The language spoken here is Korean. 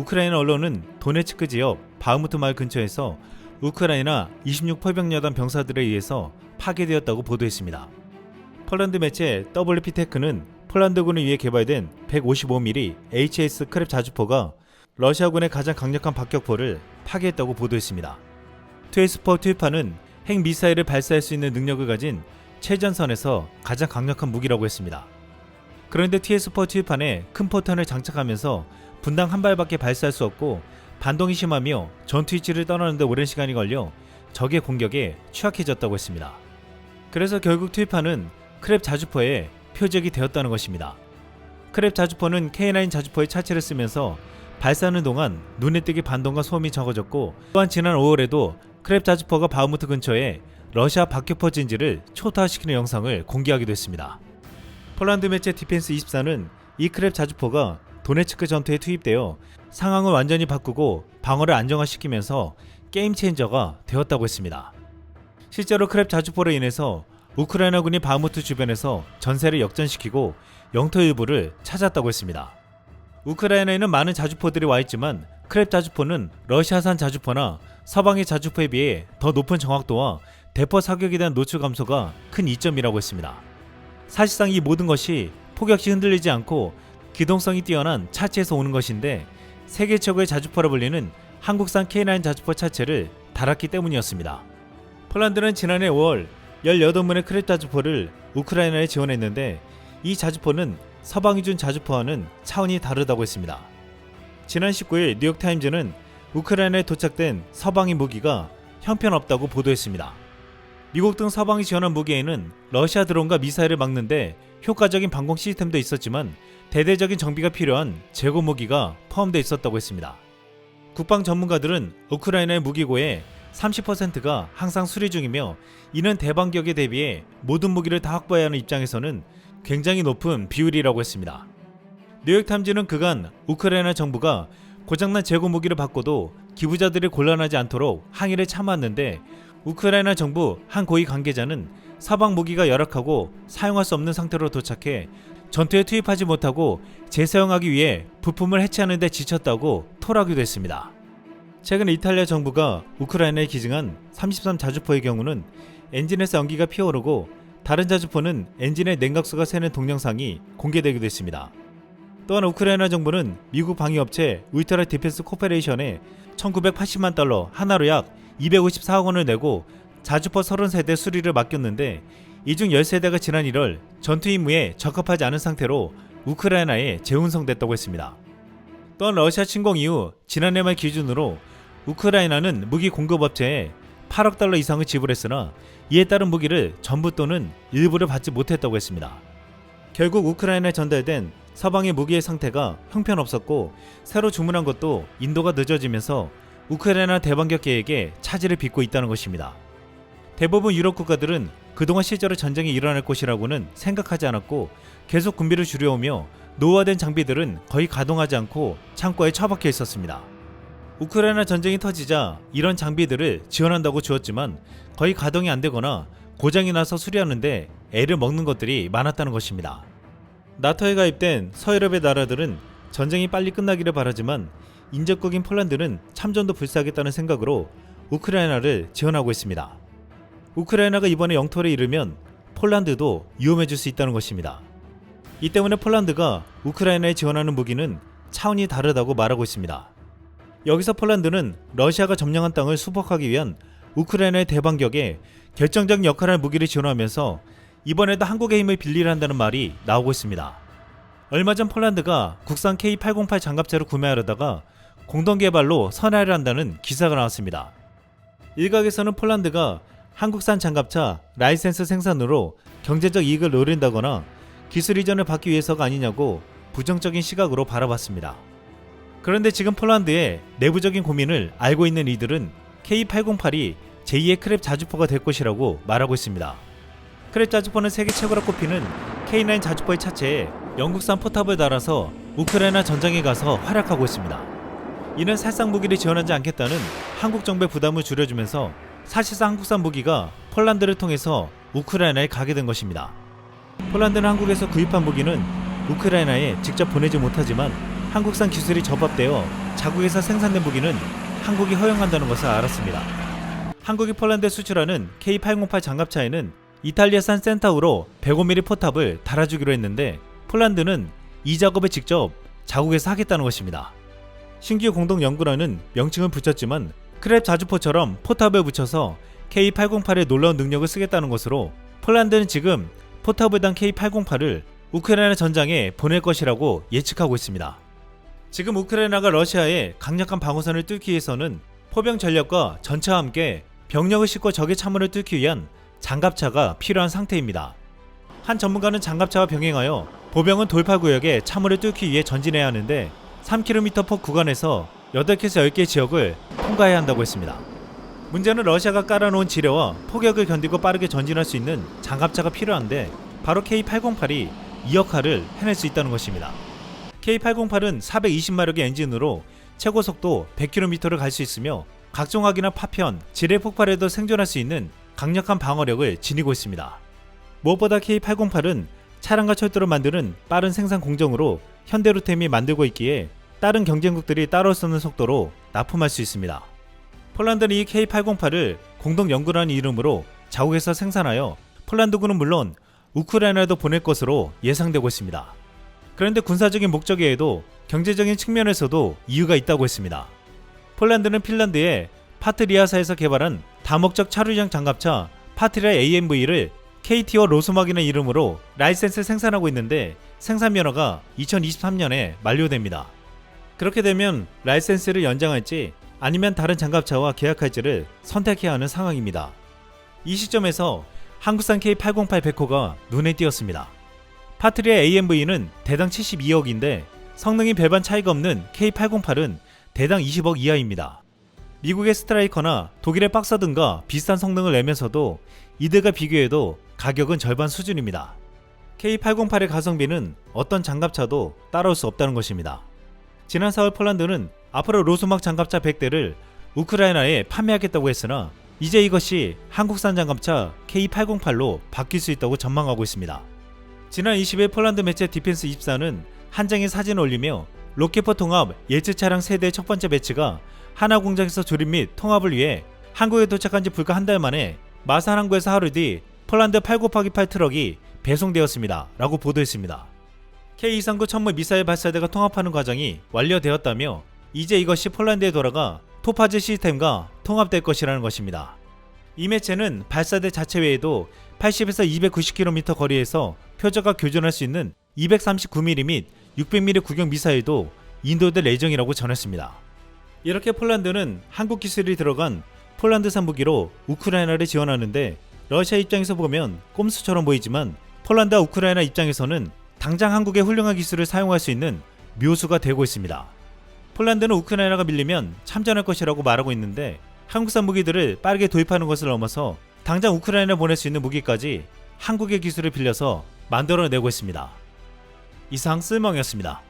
우크라이나 언론은 도네츠크 지역 바흐무트 마을 근처에서 우크라이나 26포병여단 병사들에 의해서 파괴되었다고 보도했습니다. 폴란드 매체 WP테크는 폴란드군에 의해 개발된 155mm HS 크랩 자주포가 러시아군의 가장 강력한 박격포를 파괴했다고 보도했습니다. TS-4 투입하는 핵미사일을 발사할 수 있는 능력을 가진 최전선에서 가장 강력한 무기라고 했습니다. 그런데 TS-4 투입판에 큰 포탄을 장착하면서 분당 한 발밖에 발사할 수 없고 반동이 심하며 전투 위치를 떠나는데 오랜 시간이 걸려 적의 공격에 취약해졌다고 했습니다. 그래서 결국 투입판은 크랩 자주포의 표적이 되었다는 것입니다. 크랩 자주포는 K9 자주포의 차체를 쓰면서 발사하는 동안 눈에 띄게 반동과 소음이 적어졌고, 또한 지난 5월에도 크랩 자주포가 바흐무트 근처에 러시아 박격포 진지를 초토화시키는 영상을 공개하기도 했습니다. 폴란드 매체 디펜스24는 이 크랩 자주포가 도네츠크 전투에 투입되어 상황을 완전히 바꾸고 방어를 안정화시키면서 게임 체인저가 되었다고 했습니다. 실제로 크랩 자주포로 인해서 우크라이나군이 바흐무트 주변에서 전세를 역전시키고 영토 일부를 찾았다고 했습니다. 우크라이나에는 많은 자주포들이 와있지만 크랩 자주포는 러시아산 자주포나 서방의 자주포에 비해 더 높은 정확도와 대포 사격에 대한 노출 감소가 큰 이점이라고 했습니다. 사실상 이 모든 것이 폭격시 흔들리지 않고 기동성이 뛰어난 차체에서 오는 것인데, 세계 최고의 자주포라 불리는 한국산 K9 자주포 차체를 달았기 때문이었습니다. 폴란드는 지난해 5월 18문의 크랩 자주포를 우크라이나에 지원했는데, 이 자주포는 서방이 준 자주포와는 차원이 다르다고 했습니다. 지난 19일 뉴욕타임즈는 우크라이나에 도착된 서방의 무기가 형편없다고 보도했습니다. 미국 등 서방이 지원한 무기에는 러시아 드론과 미사일을 막는데 효과적인 방공 시스템도 있었지만 대대적인 정비가 필요한 재고 무기가 포함되어 있었다고 했습니다. 국방 전문가들은 우크라이나의 무기고의 30%가 항상 수리 중이며, 이는 대반격에 대비해 모든 무기를 다 확보해야 하는 입장에서는 굉장히 높은 비율이라고 했습니다. 뉴욕타임즈는 그간 우크라이나 정부가 고장난 재고 무기를 바꿔도 기부자들이 곤란하지 않도록 항의를 참았는데, 우크라이나 정부 한 고위 관계자는 서방 무기가 열악하고 사용할 수 없는 상태로 도착해 전투에 투입하지 못하고 재사용하기 위해 부품을 해체하는 데 지쳤다고 토로하기도 했습니다. 최근 이탈리아 정부가 우크라이나에 기증한 33 자주포의 경우는 엔진에서 연기가 피어오르고 다른 자주포는 엔진의 냉각수가 새는 동영상이 공개되기도 했습니다. 또한 우크라이나 정부는 미국 방위업체 울트라 디펜스 코퍼레이션에 1980만 달러, 하나로 약 254억 원을 내고 자주포 30세대 수리를 맡겼는데, 이 중 10세대가 지난 1월 전투 임무에 적합하지 않은 상태로 우크라이나에 재운송됐다고 했습니다. 또한 러시아 침공 이후 지난해 말 기준으로 우크라이나는 무기 공급업체에 8억 달러 이상을 지불했으나 이에 따른 무기를 전부 또는 일부를 받지 못했다고 했습니다. 결국 우크라이나에 전달된 서방의 무기의 상태가 형편없었고, 새로 주문한 것도 인도가 늦어지면서 우크라이나 대반격 계획에 차질을 빚고 있다는 것입니다. 대부분 유럽 국가들은 그동안 실제로 전쟁이 일어날 것이라고는 생각하지 않았고 계속 군비를 줄여오며 노후화된 장비들은 거의 가동하지 않고 창고에 처박혀 있었습니다. 우크라이나 전쟁이 터지자 이런 장비들을 지원한다고 주었지만 거의 가동이 안 되거나 고장이 나서 수리하는데 애를 먹는 것들이 많았다는 것입니다. 나토에 가입된 서유럽의 나라들은 전쟁이 빨리 끝나기를 바라지만 인접국인 폴란드는 참전도 불사하겠다는 생각으로 우크라이나를 지원하고 있습니다. 우크라이나가 이번에 영토를 잃으면 폴란드도 위험해질 수 있다는 것입니다. 이 때문에 폴란드가 우크라이나에 지원하는 무기는 차원이 다르다고 말하고 있습니다. 여기서 폴란드는 러시아가 점령한 땅을 수복하기 위한 우크라이나의 대반격에 결정적인 역할을 할 무기를 지원하면서 이번에도 한국의 힘을 빌리란다는 말이 나오고 있습니다. 얼마 전 폴란드가 국산 K808 장갑차를 구매하려다가 공동개발로 선회를 한다는 기사가 나왔습니다. 일각에서는 폴란드가 한국산 장갑차 라이센스 생산으로 경제적 이익을 노린다거나 기술 이전을 받기 위해서가 아니냐고 부정적인 시각으로 바라봤습니다. 그런데 지금 폴란드의 내부적인 고민을 알고 있는 이들은 K808이 제2의 크랩 자주포가 될 것이라고 말하고 있습니다. 크랩 자주포는 세계 최고라 꼽히는 K9 자주포의 차체에 영국산 포탑을 달아서 우크라이나 전장에 가서 활약하고 있습니다. 이는 살상 무기를 지원하지 않겠다는 한국 정부의 부담을 줄여주면서 사실상 한국산 무기가 폴란드를 통해서 우크라이나에 가게 된 것입니다. 폴란드는 한국에서 구입한 무기는 우크라이나에 직접 보내지 못하지만 한국산 기술이 접합되어 자국에서 생산된 무기는 한국이 허용한다는 것을 알았습니다. 한국이 폴란드에 수출하는 K808 장갑차에는 이탈리아산 센타우로 105mm 포탑을 달아주기로 했는데 폴란드는 이 작업을 직접 자국에서 하겠다는 것입니다. 신규 공동연구라는 명칭을 붙였지만 크랩 자주포처럼 포탑을 붙여서 K808의 놀라운 능력을 쓰겠다는 것으로 폴란드는 지금 포탑을 단 K808을 우크라이나 전장에 보낼 것이라고 예측하고 있습니다. 지금 우크라이나가 러시아의 강력한 방어선을 뚫기 위해서는 포병 전력과 전차와 함께 병력을 싣고 적의 참호를 뚫기 위한 장갑차가 필요한 상태입니다. 한 전문가는 장갑차와 병행하여 보병은 돌파구역에 참호를 뚫기 위해 전진해야 하는데 3km 폭 구간에서 8개에서 10개 지역을 통과해야 한다고 했습니다. 문제는 러시아가 깔아놓은 지뢰와 폭격을 견디고 빠르게 전진할 수 있는 장갑차가 필요한데 바로 K808이 이 역할을 해낼 수 있다는 것입니다. K808은 420마력의 엔진으로 최고 속도 100km를 갈 수 있으며 각종 화기나 파편, 지뢰 폭발에도 생존할 수 있는 강력한 방어력을 지니고 있습니다. 무엇보다 K808은 차량과 철도를 만드는 빠른 생산 공정으로 현대로템이 만들고 있기에 다른 경쟁국들이 따라올 수 없는 속도로 납품할 수 있습니다. 폴란드는 이 K808을 공동연구라는 이름으로 자국에서 생산하여 폴란드군은 물론 우크라이나에도 보낼 것으로 예상되고 있습니다. 그런데 군사적인 목적 외에도 경제적인 측면에서도 이유가 있다고 했습니다. 폴란드는 핀란드의 파트리아사에서 개발한 다목적 차류장 장갑차 파트리아 AMV를 KT와 로스막이라는 이름으로 라이센스 생산하고 있는데 생산 면허가 2023년에 만료됩니다. 그렇게 되면 라이센스를 연장할지 아니면 다른 장갑차와 계약할지를 선택해야 하는 상황입니다. 이 시점에서 한국산 K808 백호가 눈에 띄었습니다. 파트리아 AMV는 대당 72억인데 성능이 별반 차이가 없는 K808은 대당 20억 이하입니다. 미국의 스트라이커나 독일의 박서 등과 비슷한 성능을 내면서도 이들과 비교해도 가격은 절반 수준입니다. K808의 가성비는 어떤 장갑차도 따라올 수 없다는 것입니다. 지난 4월 폴란드는 앞으로 로스막 장갑차 100대를 우크라이나에 판매하겠다고 했으나 이제 이것이 한국산 장갑차 K808로 바뀔 수 있다고 전망하고 있습니다. 지난 20일 폴란드 매체 디펜스24는 한 장의 사진을 올리며 로켓포 통합 예측 차량 세대의 첫 번째 배치가 하나 공장에서 조립 및 통합을 위해 한국에 도착한 지 불과 한 달 만에 마산 항구에서 하루 뒤 폴란드 8곱하기8 트럭이 배송되었습니다. 라고 보도했습니다. K239 천무 미사일 발사대가 통합하는 과정이 완료되었다며 이제 이것이 폴란드에 돌아가 토파즈 시스템과 통합될 것이라는 것입니다. 이 매체는 발사대 자체 외에도 80에서 290km 거리에서 표적과 교전할 수 있는 239mm 및 600mm 구경 미사일도 인도될 예정이라고 전했습니다. 이렇게 폴란드는 한국 기술이 들어간 폴란드산 무기로 우크라이나를 지원하는데 러시아 입장에서 보면 꼼수처럼 보이지만 폴란드와 우크라이나 입장에서는 당장 한국의 훌륭한 기술을 사용할 수 있는 묘수가 되고 있습니다. 폴란드는 우크라이나가 밀리면 참전할 것이라고 말하고 있는데 한국산 무기들을 빠르게 도입하는 것을 넘어서 당장 우크라이나에 보낼 수 있는 무기까지 한국의 기술을 빌려서 만들어내고 있습니다. 이상 쓸멍이었습니다.